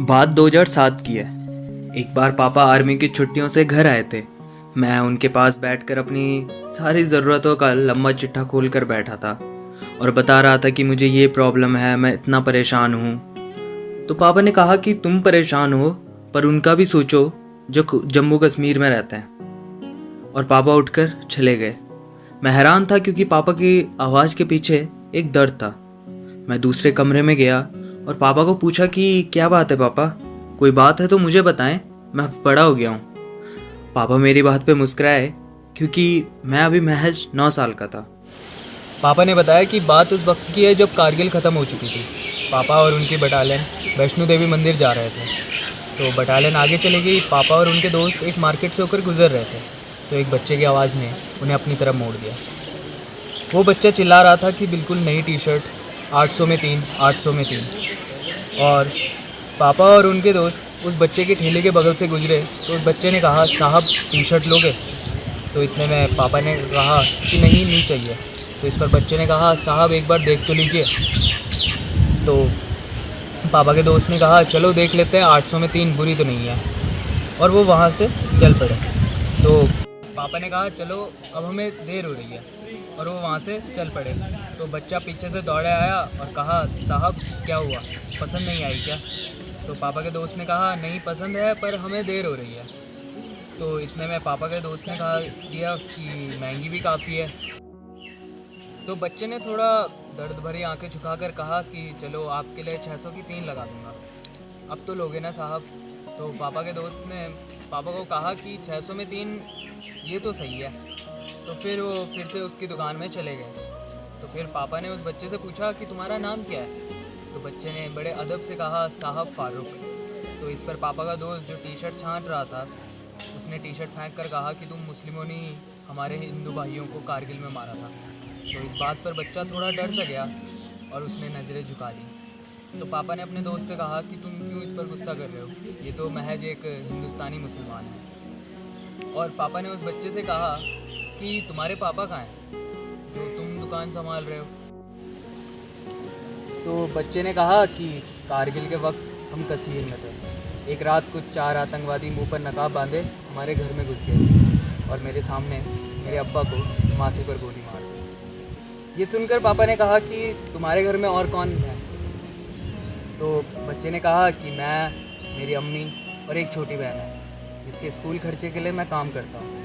बात 2007 की है। एक बार पापा आर्मी की छुट्टियों से घर आए थे। मैं उनके पास बैठकर अपनी सारी ज़रूरतों का लंबा चिट्ठा खोल कर बैठा था और बता रहा था कि मुझे ये प्रॉब्लम है, मैं इतना परेशान हूँ। तो पापा ने कहा कि तुम परेशान हो पर उनका भी सोचो जो जम्मू कश्मीर में रहते हैं। और पापा उठकर चले गए। मैं हैरान था क्योंकि पापा की आवाज़ के पीछे एक दर्द था। मैं दूसरे कमरे में गया और पापा को पूछा कि क्या बात है पापा, कोई बात है तो मुझे बताएं, मैं बड़ा हो गया हूँ। पापा मेरी बात पे मुस्कुराए क्योंकि मैं अभी महज 9 साल का था। पापा ने बताया कि बात उस वक्त की है जब कारगिल ख़त्म हो चुकी थी। पापा और उनकी बटालियन वैष्णो देवी मंदिर जा रहे थे। तो बटालियन आगे चली गई। पापा और उनके दोस्त एक मार्केट से होकर गुजर रहे थे तो एक बच्चे की आवाज़ ने उन्हें अपनी तरफ मोड़ दिया। वो बच्चा चिल्ला रहा था कि बिल्कुल नई टी शर्ट, 800 में 3, 800 में 3। और पापा और उनके दोस्त उस बच्चे के ठेले के बगल से गुजरे तो उस बच्चे ने कहा, साहब टी शर्ट लोगे? तो इतने में पापा ने कहा कि नहीं चाहिए। तो इस पर बच्चे ने कहा, साहब एक बार देख तो लीजिए। तो पापा के दोस्त ने कहा, चलो देख लेते हैं, 800 में 3 बुरी तो नहीं है। और वो वहाँ से चल पड़े। तो पापा ने कहा, चलो अब हमें देर हो रही है, और वो वहाँ से चल पड़े। तो बच्चा पीछे से दौड़े आया और कहा, साहब क्या हुआ, पसंद नहीं आई क्या? तो पापा के दोस्त ने कहा, नहीं पसंद है पर हमें देर हो रही है। तो इतने में पापा के दोस्त ने कहा दिया कि महंगी भी काफ़ी है। तो बच्चे ने थोड़ा दर्द भरी आंखें झुकाकर कहा कि चलो आपके लिए 600 की 3 लगा दूंगा, अब तो लोगे ना साहब? तो पापा के दोस्त ने पापा को कहा कि 600 में 3 ये तो सही है। तो फिर वो फिर से उसकी दुकान में चले गए। तो फिर पापा ने उस बच्चे से पूछा कि तुम्हारा नाम क्या है? तो बच्चे ने बड़े अदब से कहा, साहब फारूक। तो इस पर पापा का दोस्त जो टी शर्ट छांट रहा था उसने टी शर्ट फेंक कर कहा कि तुम मुस्लिमों ने हमारे हिंदू भाइयों को कारगिल में मारा था। तो इस बात पर बच्चा थोड़ा डर सा गया और उसने नज़रें झुका दी। तो पापा ने अपने दोस्त से कहा कि तुम क्यों इस पर गुस्सा कर रहे हो, ये तो महज एक हिंदुस्तानी मुसलमान है। और पापा ने उस बच्चे से कहा कि तुम्हारे पापा कहाँ हैं जो तुम दुकान संभाल रहे हो? तो बच्चे ने कहा कि कारगिल के वक्त हम कश्मीर में थे। एक रात कुछ 4 आतंकवादी मुंह पर नकाब बांधे हमारे घर में घुस गए और मेरे सामने मेरे अब्बा को माथे पर गोली मार दी। ये सुनकर पापा ने कहा कि तुम्हारे घर में और कौन है? तो बच्चे ने कहा कि मैं, मेरी अम्मी और एक छोटी बहन है जिसके स्कूल खर्चे के लिए मैं काम करता हूँ।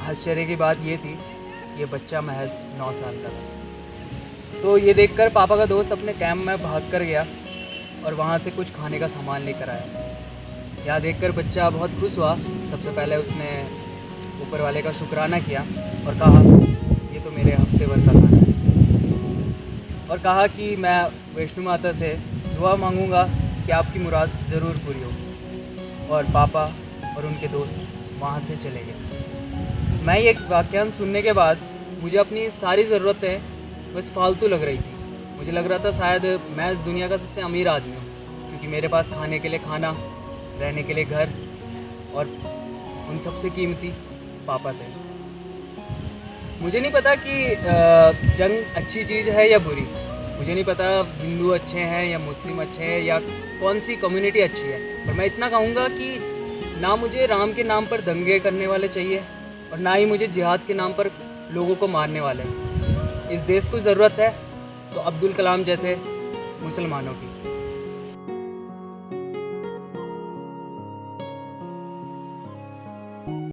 आश्चर्य की बात ये थी कि ये बच्चा महज 9 साल का था। तो ये देखकर पापा का दोस्त अपने कैंप में भाग कर गया और वहाँ से कुछ खाने का सामान लेकर आया। यह देखकर बच्चा बहुत खुश हुआ। सबसे पहले उसने ऊपर वाले का शुक्राना किया और कहा, ये तो मेरे हफ्ते भर का खाना है। और कहा कि मैं वैष्णो माता से दुआ मांगूंगा कि आपकी मुराद ज़रूर पूरी हो। और पापा और उनके दोस्त वहाँ से चले गए। मैं ये वाक़या सुनने के बाद मुझे अपनी सारी ज़रूरतें बस फालतू लग रही थी। मुझे लग रहा था शायद मैं इस दुनिया का सबसे अमीर आदमी हूँ, क्योंकि मेरे पास खाने के लिए खाना, रहने के लिए घर और उन सबसे कीमती पापा थे। मुझे नहीं पता कि जंग अच्छी चीज़ है या बुरी। मुझे नहीं पता हिंदू अच्छे हैं या मुस्लिम अच्छे हैं या कौन सी कम्युनिटी अच्छी है। पर मैं इतना कहूँगा कि ना मुझे राम के नाम पर दंगे करने वाले चाहिए और ना ही मुझे जिहाद के नाम पर लोगों को मारने वाले। इस देश को ज़रूरत है तो अब्दुल कलाम जैसे मुसलमानों की।